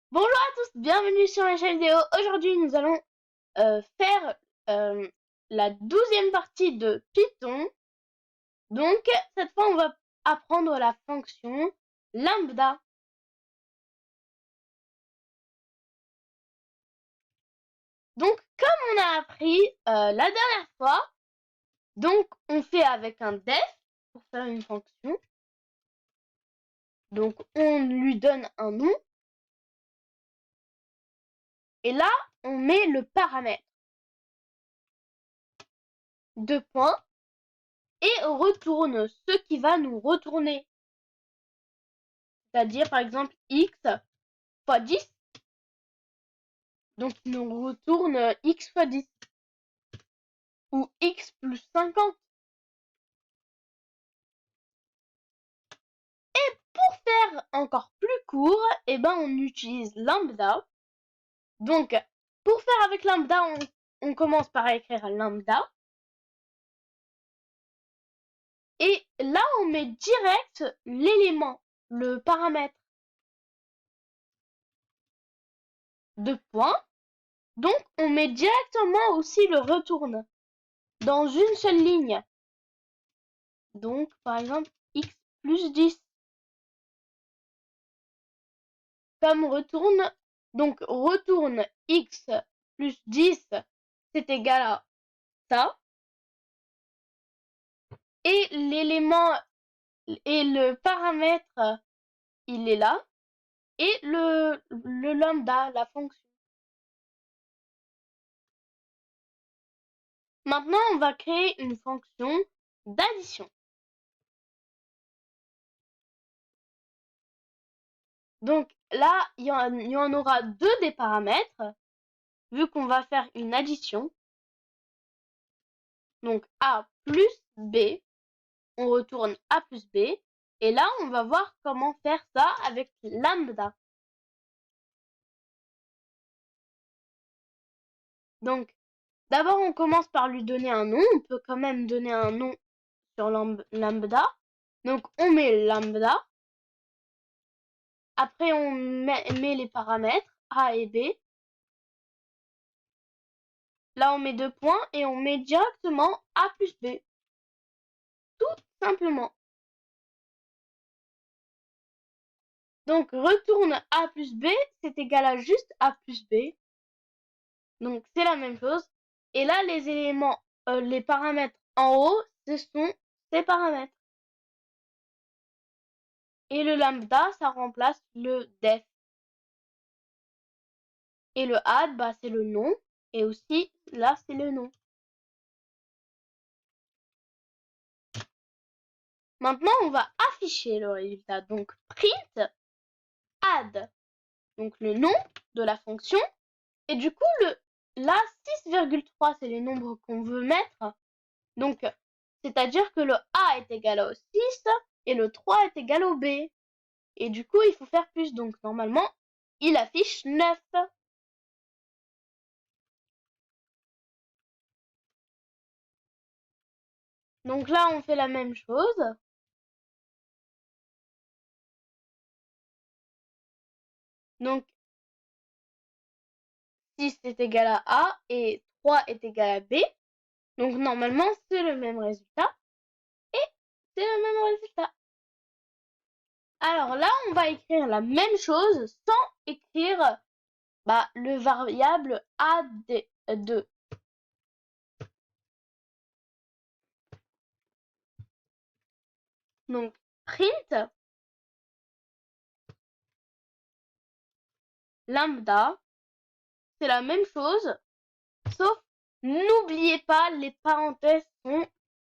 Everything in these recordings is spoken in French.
Bonjour à tous, bienvenue sur ma chaîne vidéo. Aujourd'hui, nous allons faire la 12e partie de Python. Donc, cette fois, on va apprendre la fonction lambda. Donc, comme on a appris la dernière fois, donc on fait avec un def pour faire une fonction. Donc, on lui donne un nom. Et là, on met le paramètre. Deux points. Et on retourne ce qui va nous retourner. C'est-à-dire, par exemple, x fois 10. Donc, il nous retourne x fois 10. Ou x plus 50. Et pour faire encore plus court, on utilise lambda. Donc, pour faire avec lambda, on commence par écrire lambda. Et là, on met direct l'élément, le paramètre. Deux points. Donc, on met directement aussi le retourne dans une seule ligne. Donc, par exemple, x plus 10. Comme retourne, donc retourne x plus 10, c'est égal à ça. Et l'élément et le paramètre, il est là. Et le lambda, la fonction. Maintenant, on va créer une fonction d'addition. Donc là, il y en aura deux des paramètres, vu qu'on va faire une addition. Donc A plus B, on retourne A plus B. Et là, on va voir comment faire ça avec lambda. Donc, d'abord, on commence par lui donner un nom. On peut quand même donner un nom sur lambda. Donc, on met lambda. Après, on met les paramètres A et B. Là, on met deux points et on met directement A plus B. Tout simplement. Donc, retourne A plus B, c'est égal à juste A plus B. Donc, c'est la même chose. Et là, les éléments, les paramètres en haut, ce sont ces paramètres. Et le lambda, ça remplace le def. Et le add, c'est le nom. Et aussi, là, c'est le nom. Maintenant, on va afficher le résultat. Donc, print add. Donc, le nom de la fonction. Et du coup, là, 6,3, c'est les nombres qu'on veut mettre. Donc, c'est-à-dire que le A est égal au 6 et le 3 est égal au B. Et du coup, il faut faire plus. Donc, normalement, il affiche 9. Donc là, on fait la même chose. Donc, 6 est égal à A et 3 est égal à B. Donc, normalement, c'est le même résultat. Et c'est le même résultat. Alors là, on va écrire la même chose sans écrire le variable AD2. Donc, print lambda, c'est la même chose, sauf n'oubliez pas, les parenthèses sont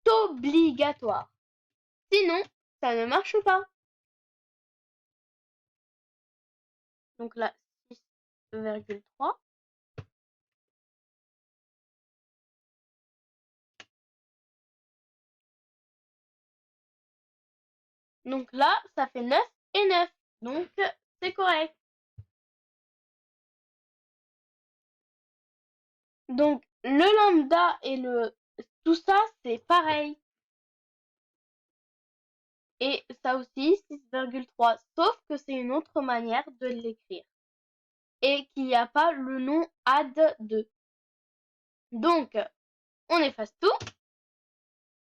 obligatoires. Sinon, ça ne marche pas. Donc là, 6,3. Donc là, ça fait 9 et 9. Donc, c'est correct. Donc, le lambda et tout ça, c'est pareil. Et ça aussi, 6,3. Sauf que c'est une autre manière de l'écrire. et qu'il n'y a pas le nom add2. Donc, on efface tout.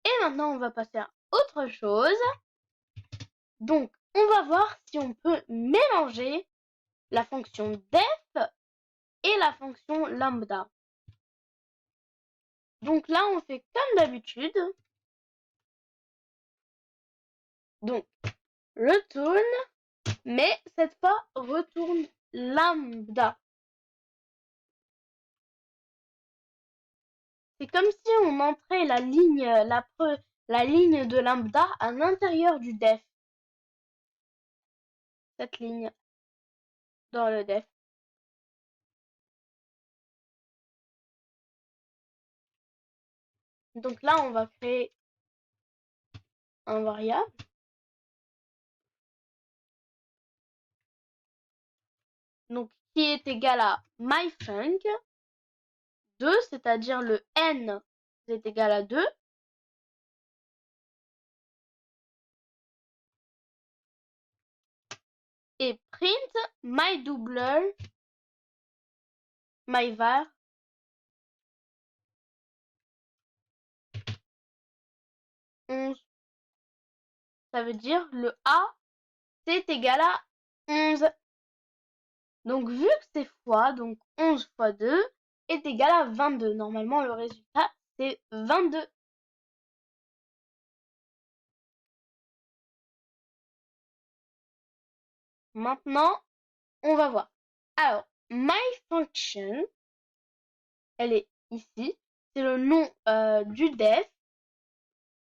Et maintenant, on va passer à autre chose. Donc, on va voir si on peut mélanger la fonction def et la fonction lambda. Donc là, on fait comme d'habitude. Donc, retourne, mais cette fois, retourne lambda. C'est comme si on entrait la ligne de lambda à l'intérieur du def. Cette ligne dans le def. Donc là, on va créer un variable. Donc, qui est égal à myfunc 2, c'est-à-dire le n est égal à 2. Et print myDoubler myvar 11. Ça veut dire le a c'est égal à 11. Donc vu que c'est fois, donc 11 fois 2 est égal à 22. Normalement le résultat c'est 22. Maintenant on va voir. Alors myFunction, elle est ici. C'est le nom du def.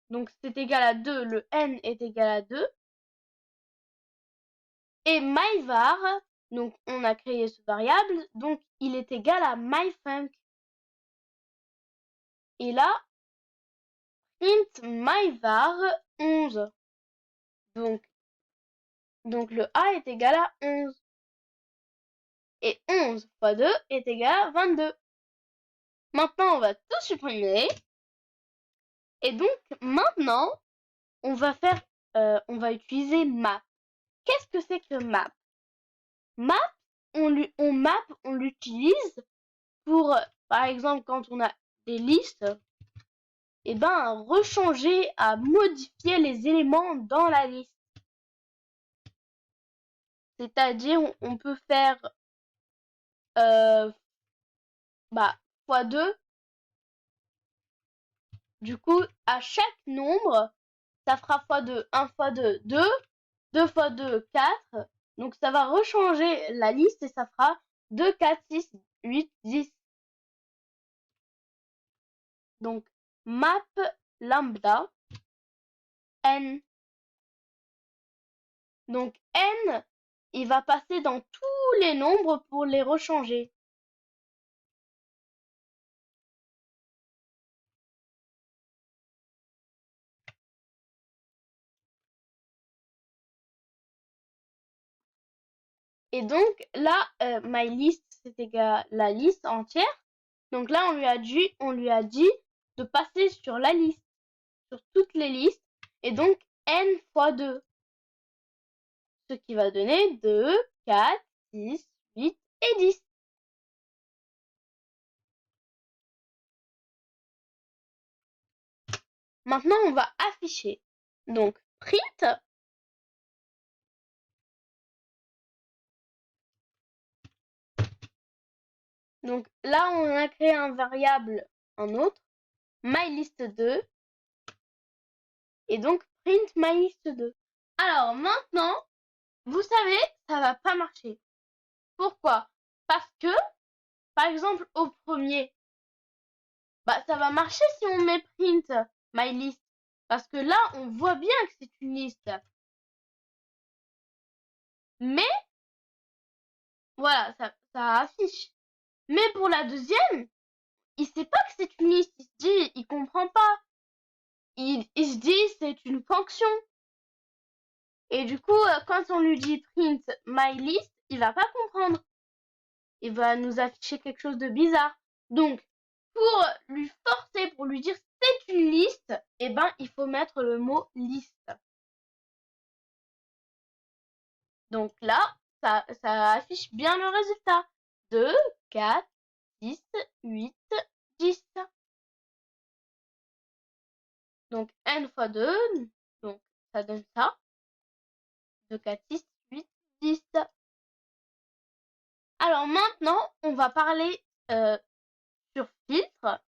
Donc c'est égal à 2, le n est égal à 2. Et myvar, donc on a créé ce variable, donc il est égal à myfunc. Et là, print myvar 11. Donc le a est égal à 11. Et 11 fois 2 est égal à 22. Maintenant, on va tout supprimer. Et donc, maintenant, on va utiliser map. Qu'est-ce que c'est que map? Map, on l'utilise pour, par exemple, quand on a des listes, et ben, rechanger, à modifier les éléments dans la liste. C'est-à-dire, on peut faire fois 2. Du coup, à chaque nombre, ça fera fois 2. 1 fois 2, 2. 2 fois 2, 4. Donc, ça va rechanger la liste et ça fera 2, 4, 6, 8, 10. Donc, map lambda n. Donc, n, il va passer dans tous les nombres pour les rechanger. Et donc, là, myList, c'est égal à la liste entière. Donc là, on lui a dit de passer sur la liste, sur toutes les listes, et donc n fois 2. Ce qui va donner 2, 4, 6, 8 et 10. Maintenant, on va afficher. Donc, print. Donc là, on a créé un variable, un autre, mylist2. Et donc, print mylist2. Alors maintenant, vous savez, ça va pas marcher. Pourquoi? Parce que, par exemple, au premier, ça va marcher si on met print mylist. Parce que là, on voit bien que c'est une liste. Mais, voilà, ça affiche. Mais pour la deuxième, il sait pas que c'est une liste. Il se dit, il comprend pas. Il se dit, c'est une fonction. Et du coup, quand on lui dit print mylist, il va pas comprendre. Il va nous afficher quelque chose de bizarre. Donc, pour lui forcer, pour lui dire c'est une liste, eh ben, il faut mettre le mot liste. Donc là, ça affiche bien le résultat. 2, 4, 6, 8, 10. Donc n fois 2, donc ça donne ça. 2, 4, 6, 8, 10. Alors maintenant, on va parler sur filtre.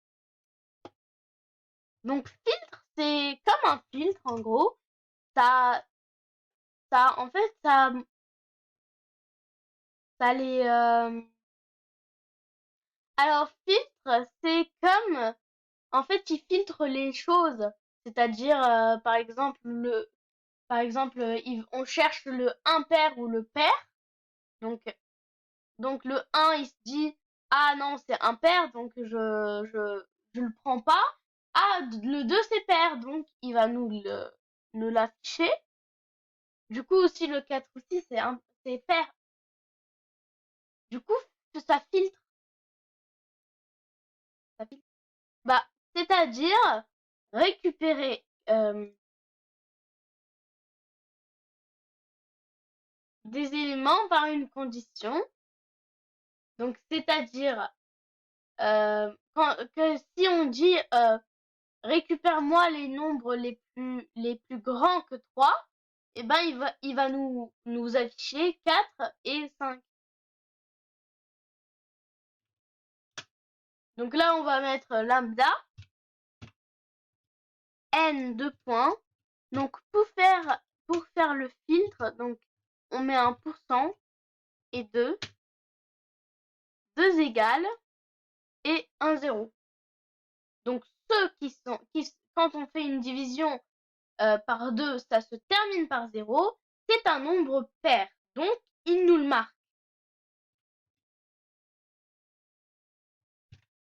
Donc filtre, c'est comme un filtre en gros. En fait, ça les... Alors filtre, c'est comme... En fait, il filtre les choses. C'est-à-dire, par exemple, on cherche le impair ou le pair. Donc le 1, il se dit, ah non, c'est impair, donc je le prends pas. Ah, le 2, c'est pair, donc il va nous l'afficher. Du coup, aussi, le 4 aussi, c'est pair. Du coup, ça filtre. Ça filtre. Bah, c'est-à-dire récupérer des éléments par une condition. Donc, c'est-à-dire que si on dit récupère-moi les nombres les plus grands que 3, et ben il va nous afficher 4 et 5. Donc là, on va mettre lambda n 2 points. Donc pour faire le filtre, donc on met un pourcent et 2 égales et 1 0. Donc ceux quand on fait une division par 2, ça se termine par 0, c'est un nombre pair. Donc il nous le marque.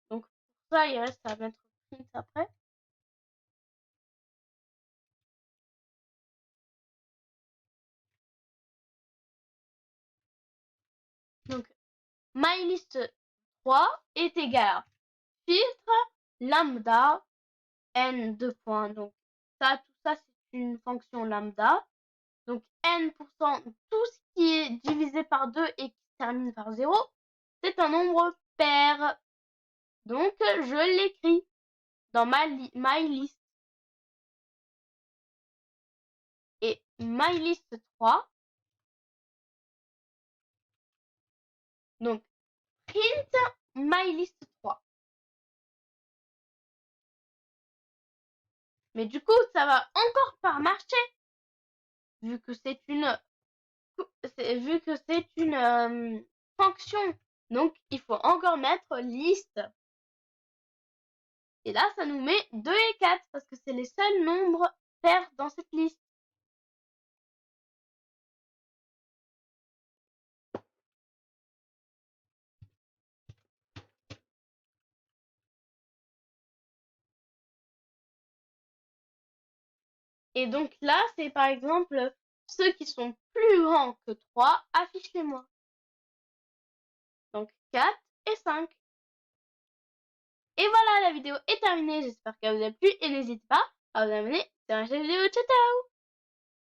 Donc pour ça, il reste à mettre print après. Donc mylist 3 est égal à filtre lambda n 2 points. Donc ça, tout ça, c'est une fonction lambda. Donc n%, tout ce qui est divisé par 2 et qui termine par 0, c'est un nombre pair. Donc je l'écris dans mylist. Et mylist 3, donc print mylist 3. Mais du coup, ça va encore pas marcher, vu que c'est une fonction. Donc il faut encore mettre liste. Et là, ça nous met 2 et 4 parce que c'est les seuls nombres pairs dans cette liste. Et donc là, c'est par exemple ceux qui sont plus grands que 3, affiche-les-moi. Donc 4 et 5. Et voilà, la vidéo est terminée. J'espère qu'elle vous a plu et n'hésitez pas à vous abonner sur ma chaîne vidéo. Ciao, ciao!